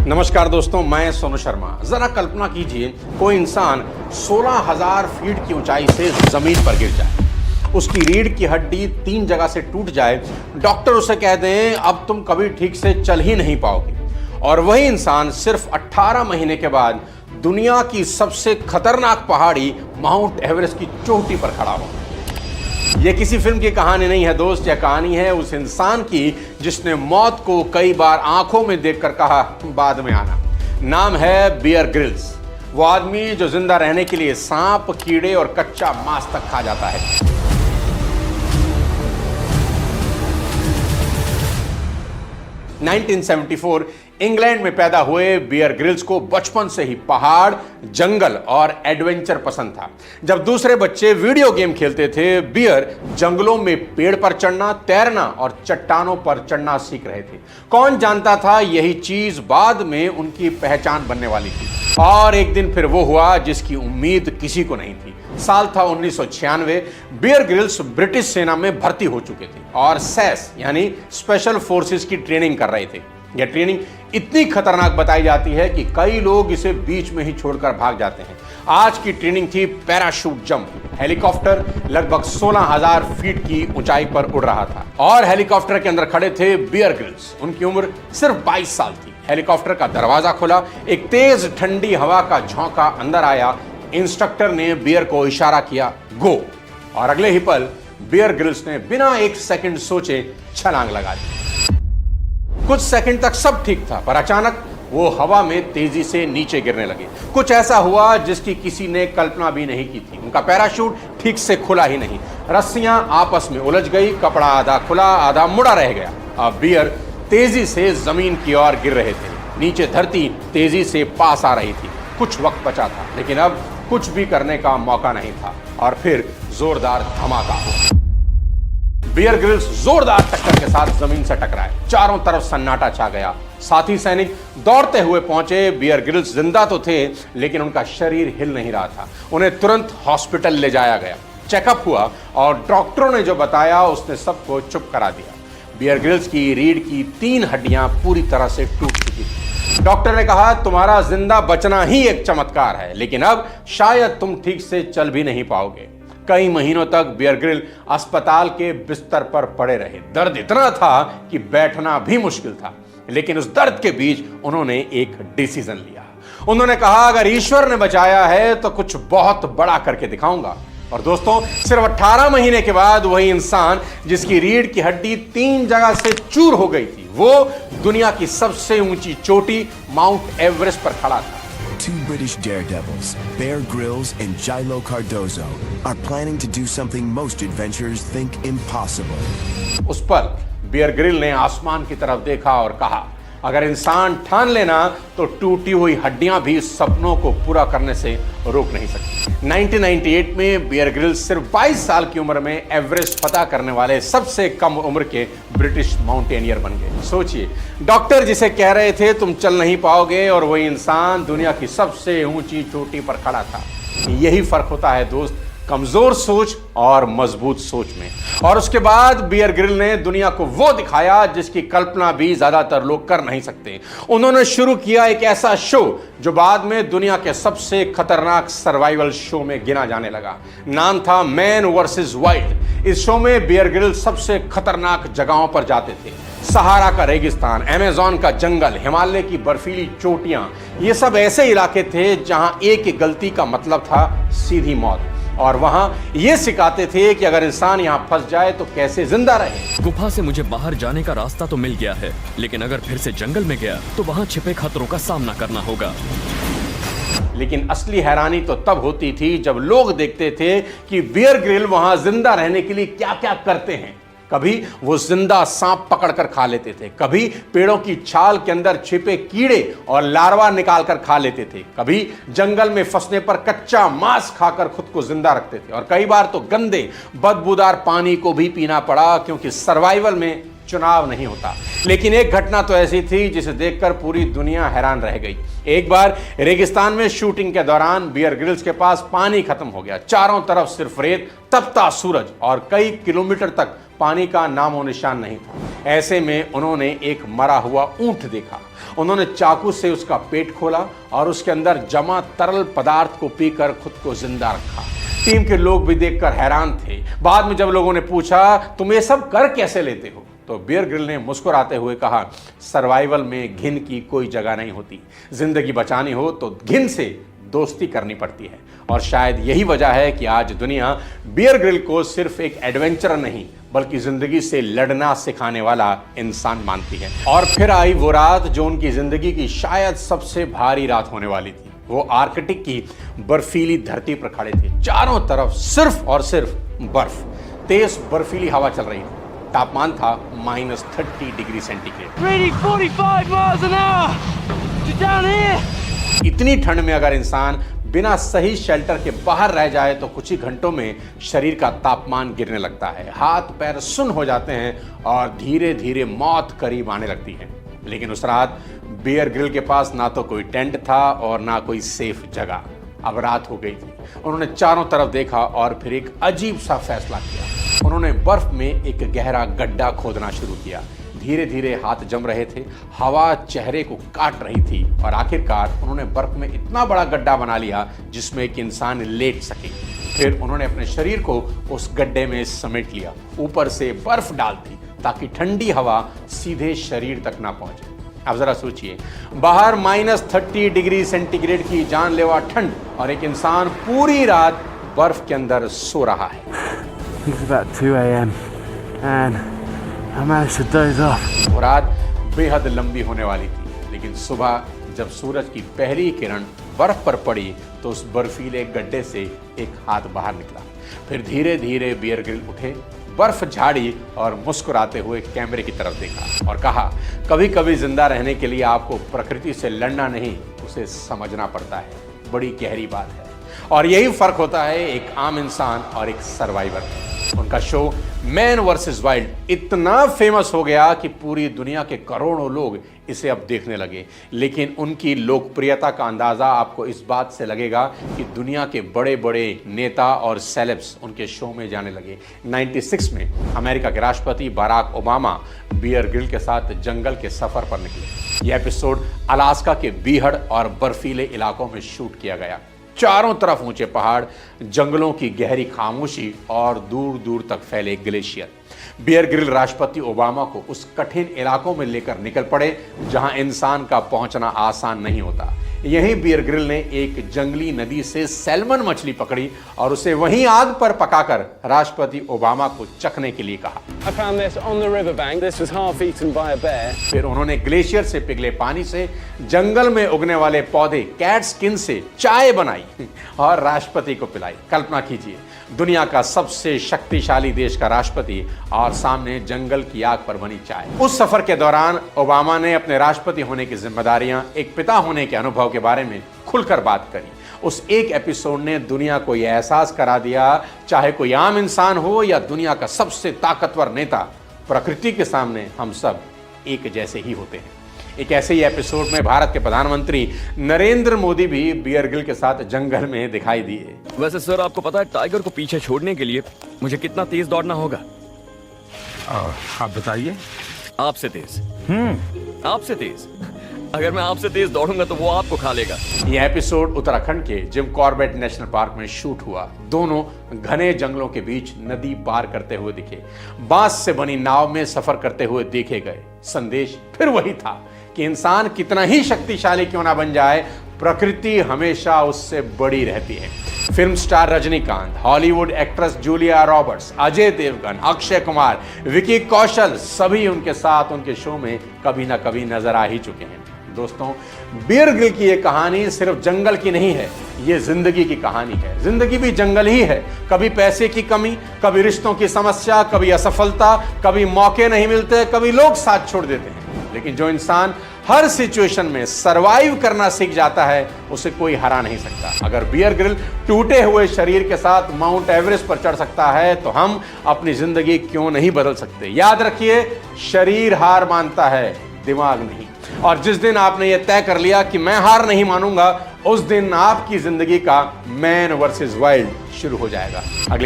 नमस्कार दोस्तों, मैं सोनू शर्मा। जरा कल्पना कीजिए कोई इंसान 16,000 फीट की ऊंचाई से जमीन पर गिर जाए, उसकी रीढ़ की हड्डी 3 जगह से टूट जाए, डॉक्टर उसे कह दें अब तुम कभी ठीक से चल ही नहीं पाओगे, और वही इंसान सिर्फ 18 महीने के बाद दुनिया की सबसे खतरनाक पहाड़ी माउंट एवरेस्ट की चोटी पर खड़ा हो। यह किसी फिल्म की कहानी नहीं है दोस्त, यह कहानी है उस इंसान की जिसने मौत को कई बार आंखों में देखकर कहा बाद में आना। नाम है बियर ग्रिल्स, वो आदमी जो जिंदा रहने के लिए सांप, कीड़े और कच्चा मांस तक खा जाता है। (1974) इंग्लैंड में पैदा हुए बियर ग्रिल्स को बचपन से ही पहाड़, जंगल और एडवेंचर पसंद था। जब दूसरे बच्चे वीडियो गेम खेलते थे, बियर जंगलों में पेड़ पर चढ़ना, तैरना और चट्टानों पर चढ़ना सीख रहे थे। कौन जानता था यही चीज बाद में उनकी पहचान बनने वाली थी। और एक दिन फिर वो हुआ जिसकी उम्मीद किसी को नहीं थी। साल था 1996। बियर ग्रिल्स ब्रिटिश सेना में भर्ती हो चुके थे और सैस यानी स्पेशल फोर्सेस की ट्रेनिंग कर रहे थे। यह ट्रेनिंग इतनी खतरनाक बताई जाती है कि कई लोग इसे बीच में ही छोड़कर भाग जाते हैं। आज की ट्रेनिंग थी पैराशूट जंप। हेलीकॉप्टर लगभग 16,000 फीट की ऊंचाई पर उड़ रहा था और हेलीकॉप्टर के अंदर खड़े थे बियर ग्रिल्स। उनकी उम्र सिर्फ 22 साल थी। हेलीकॉप्टर का दरवाजा खुला, एक तेज ठंडी हवा का झोंका अंदर आया। इंस्ट्रक्टर ने बियर को इशारा किया, गो, और अगले ही पल बियर ग्रिल्स ने बिना एक सेकंड सोचे छलांग लगा दी। कुछ सेकंड तक सब ठीक था, पर अचानक वो हवा में तेजी से नीचे गिरने लगे। कुछ ऐसा हुआ जिसकी किसी ने कल्पना भी नहीं की थी। उनका पैराशूट ठीक से खुला ही नहीं, रस्सियां आपस में उलझ गई, कपड़ा आधा खुला आधा मुड़ा रह गया। अब बियर तेजी से जमीन की ओर गिर रहे थे। नीचे धरती तेजी से पास आ रही थी। कुछ वक्त बचा था, लेकिन अब कुछ भी करने का मौका नहीं था। और फिर जोरदार धमाका हुआ। बियर ग्रिल्स जोरदार टक्कर के साथ जमीन से टकराए। चारों तरफ सन्नाटा छा गया। साथी सैनिक दौड़ते हुए पहुंचे। बियर ग्रिल्स जिंदा तो थे, लेकिन उनका शरीर हिल नहीं रहा था। उन्हें तुरंत हॉस्पिटल ले जाया गया। चेकअप हुआ और डॉक्टरों ने जो बताया उसने सबको चुप करा दिया। बियर ग्रिल्स की रीढ़ की 3 हड्डियां पूरी तरह से टूट चुकी थी। डॉक्टर ने कहा तुम्हारा जिंदा बचना ही एक चमत्कार है, लेकिन अब शायद तुम ठीक से चल भी नहीं पाओगे। कई महीनों तक बियर ग्रिल अस्पताल के बिस्तर पर पड़े रहे। दर्द इतना था कि बैठना भी मुश्किल था, लेकिन उस दर्द के बीच उन्होंने एक डिसीजन लिया। उन्होंने कहा अगर ईश्वर ने बचाया है तो कुछ बहुत बड़ा करके दिखाऊंगा। और दोस्तों, सिर्फ 18 महीने के बाद वही इंसान जिसकी रीढ़ की हड्डी 3 जगह से चूर हो गई थी, वो दुनिया की सबसे ऊंची चोटी माउंट एवरेस्ट पर खड़ा था। Two British daredevils, Bear Grylls and Gilo Cardozo, are planning to do something most adventurers think impossible. उस पल बियर ग्रिल ने आसमान की तरफ देखा और कहा अगर इंसान ठान लेना तो टूटी हुई हड्डियां भी सपनों को पूरा करने से रोक नहीं सकती। 1998 में बियर ग्रिल सिर्फ 22 साल की उम्र में एवरेस्ट फतह करने वाले सबसे कम उम्र के ब्रिटिश माउंटेनियर बन गए। सोचिए, डॉक्टर जिसे कह रहे थे तुम चल नहीं पाओगे, और वही इंसान दुनिया की सबसे ऊंची चोटी पर खड़ा था। यही फर्क होता है दोस्त, कमजोर सोच और मजबूत सोच में। और उसके बाद बियर ग्रिल ने दुनिया को वो दिखाया जिसकी कल्पना भी ज्यादातर लोग कर नहीं सकते। उन्होंने शुरू किया एक ऐसा शो जो बाद में दुनिया के सबसे खतरनाक सर्वाइवल शो में गिना जाने लगा। नाम था मैन वर्सेस वाइल्ड। इस शो में बियर ग्रिल सबसे खतरनाक जगहों पर जाते थे। सहारा का रेगिस्तान, अमेज़न का जंगल, हिमालय की बर्फीली चोटियां, ये सब ऐसे इलाके थे जहां एक गलती का मतलब था सीधी मौत। और वहां ये सिखाते थे कि अगर इंसान यहां फंस जाए तो कैसे जिंदा रहे। गुफा से मुझे बाहर जाने का रास्ता तो मिल गया है, लेकिन अगर फिर से जंगल में गया तो वहां छिपे खतरों का सामना करना होगा। लेकिन असली हैरानी तो तब होती थी जब लोग देखते थे कि बियर ग्रिल वहां जिंदा रहने के लिए क्या क्या करते हैं। कभी वो जिंदा सांप पकड़कर खा लेते थे, कभी पेड़ों की छाल के अंदर छिपे कीड़े और लार्वा निकालकर खा लेते थे, कभी जंगल में फंसने पर कच्चा मांस खाकर खुद को जिंदा रखते थे, और कई बार तो गंदे बदबूदार पानी को भी पीना पड़ा, क्योंकि सर्वाइवल में चुनाव नहीं होता। लेकिन एक घटना तो ऐसी थी जिसे देखकर पूरी दुनिया हैरान रह गई। एक बार रेगिस्तान में शूटिंग के दौरान बियर ग्रिल्स के पास पानी खत्म हो गया। चारों तरफ सिर्फ रेत, तपता सूरज और कई किलोमीटर तक पानी का नामो निशान नहीं था। ऐसे में उन्होंने एक मरा हुआ ऊंट देखा। उन्होंने चाकू से उसका पेट खोला और उसके अंदर जमा तरल पदार्थ को पीकर खुद को जिंदा रखा। टीम के लोग भी देखकर हैरान थे। बाद में जब लोगों ने पूछा तुम ये सब कर कैसे लेते हो, तो बियर ग्रिल ने मुस्कुराते हुए कहा, सर्वाइवल में घिन की कोई जगह नहीं होती। जिंदगी बचानी हो तो घिन से दोस्ती करनी पड़ती है। और शायद यही वजह है कि आज दुनिया बियर ग्रिल को सिर्फ एक एडवेंचरर नहीं बल्कि जिंदगी से लड़ना सिखाने वाला इंसान मानती है। और फिर आई वो रात जो उनकी जिंदगी की शायद सबसे भारी रात होने वाली थी। वो आर्कटिक की बर्फीली धरती पर खड़े थे। चारों तरफ सिर्फ और सिर्फ बर्फ, तेज बर्फीली हवा चल रही थी। तापमान था -30 degree centigrade. Reading 45 miles an hour to down here. इतनी ठंड में अगर इंसान बिना सही शेल्टर के बाहर रह जाए तो कुछ ही घंटों में शरीर का तापमान गिरने लगता है, हाथ पैर सुन्न हो जाते हैं और धीरे धीरे मौत करीब आने लगती है। लेकिन उस रात बियर ग्रिल के पास ना तो कोई टेंट था और ना कोई सेफ जगह। अब रात हो गई थी। उन्होंने चारों तरफ देखा और फिर एक अजीब सा फैसला किया। उन्होंने बर्फ में एक गहरा गड्ढा खोदना शुरू किया। धीरे धीरे हाथ जम रहे थे, हवा चेहरे को काट रही थी और आखिरकार उन्होंने बर्फ में इतना बड़ा गड्ढा बना लिया जिसमें एक इंसान लेट सके। फिर उन्होंने अपने शरीर को उस गड्ढे में समेट लिया। ऊपर से बर्फ डाल दी ताकि ठंडी हवा सीधे शरीर तक ना पहुंचे। अब जरा सोचिए, बाहर -30 डिग्री सेंटीग्रेड की जानलेवा ठंड और एक इंसान पूरी रात बर्फ के अंदर सो रहा है। It's about 2 a.m. and I managed to doze off. वो रात बेहद लंबी होने वाली थी, लेकिन सुबह जब सूरज की पहली किरण बर्फ पर पड़ी तो उस बर्फीले गड्ढे से एक हाथ बाहर निकला। फिर धीरे धीरे बियर ग्रिल उठे, बर्फ झाड़ी और मुस्कुराते हुए कैमरे की तरफ देखा और कहा, कभी कभी जिंदा रहने के लिए आपको प्रकृति से लड़ना नहीं, उसे समझना पड़ता है। बड़ी गहरी बात है और यही फर्क होता है एक आम इंसान और एक सर्वाइवर। उनका शो मैन वर्सेस वाइल्ड इतना फेमस हो गया कि पूरी दुनिया के करोड़ों लोग इसे अब देखने लगे। लेकिन उनकी लोकप्रियता का अंदाज़ा आपको इस बात से लगेगा कि दुनिया के बड़े बड़े नेता और सेलेब्स उनके शो में जाने लगे। 96 में अमेरिका के राष्ट्रपति बराक ओबामा बियर ग्रिल के साथ जंगल के सफ़र पर निकले। यह एपिसोड अलास्का के बीहड़ और बर्फीले इलाकों में शूट किया गया। चारों तरफ ऊंचे पहाड़, जंगलों की गहरी खामोशी और दूर दूर तक फैले ग्लेशियर। बियर ग्रिल राष्ट्रपति ओबामा को उस कठिन इलाकों में लेकर निकल पड़े जहां इंसान का पहुंचना आसान नहीं होता। यहीं बियर ग्रिल ने एक जंगली नदी से सैल्मन मछली पकड़ी और उसे वहीं आग पर पकाकर राष्ट्रपति ओबामा को चखने के लिए कहा। I found this on the riverbank. This was half eaten by a bear. फिर उन्होंने ग्लेशियर से पिघले पानी से जंगल में उगने वाले पौधे कैट स्किन से चाय बनाई और राष्ट्रपति को पिलाई। कल्पना कीजिए, दुनिया का सबसे शक्तिशाली देश का राष्ट्रपति और सामने जंगल की आग पर बनी चाय। उस सफर के दौरान ओबामा ने अपने राष्ट्रपति होने की जिम्मेदारियां, एक पिता होने के अनुभव के बारे में खुलकर बात करी। उस एक एपिसोड ने दुनिया को यह एहसास करा दिया, चाहे कोई आम इंसान हो या दुनिया का सबसे ताकतवर नेता, प्रकृति के सामने हम सब एक जैसे ही होते हैं। एक ऐसे ही एपिसोड में भारत के प्रधानमंत्री नरेंद्र मोदी भी बियर ग्रिल के साथ जंगल में दिखाई दिए। वैसे सर, आपको पता है टाइगर को पीछे छोड़ने के लिए मुझे कितना तेज दौड़ना होगा? आप बताइए। आपसे तेज। आपसे तेज। अगर मैं आपसे तेज दौड़ूंगा तो वो आपको खा लेगा। यह एपिसोड उत्तराखंड के जिम कॉर्बेट नेशनल पार्क में शूट हुआ। दोनों घने जंगलों के बीच नदी पार करते हुए दिखे, बांस से बनी नाव में सफर करते हुए देखे गए। संदेश फिर वही था कि इंसान कितना ही शक्तिशाली क्यों ना बन जाए, प्रकृति हमेशा उससे बड़ी रहती है। Film star Rajinikanth, Hollywood actress Julia Roberts, Ajay Devgn, Akshay Kumar, Vicky Kaushal सभी उनके साथ उनके शो में कभी ना कभी नजर आ ही चुके हैं। दोस्तों, बियर ग्रिल की ये कहानी सिर्फ जंगल की नहीं है, ये जिंदगी की कहानी है। जिंदगी भी जंगल ही है। कभी पैसे की कमी, कभी रिश्तों की समस्या, कभी असफलता, कभी मौके नहीं मिलते, कभी लोग साथ छोड़ देते हैं। लेकिन जो इंसान हर सिचुएशन में सरवाइव करना सीख जाता है, उसे कोई हरा नहीं सकता। अगर बियर ग्रिल टूटे हुए शरीर के साथ माउंट एवरेस्ट पर चढ़ सकता है, तो हम अपनी जिंदगी क्यों नहीं बदल सकते? याद रखिए, शरीर हार मानता है, दिमाग नहीं। और जिस दिन आपने यह तय कर लिया कि मैं हार नहीं मानूंगा, उस दिन आपकी जिंदगी का मैन वर्सेस वाइल्ड शुरू हो जाएगा। अगले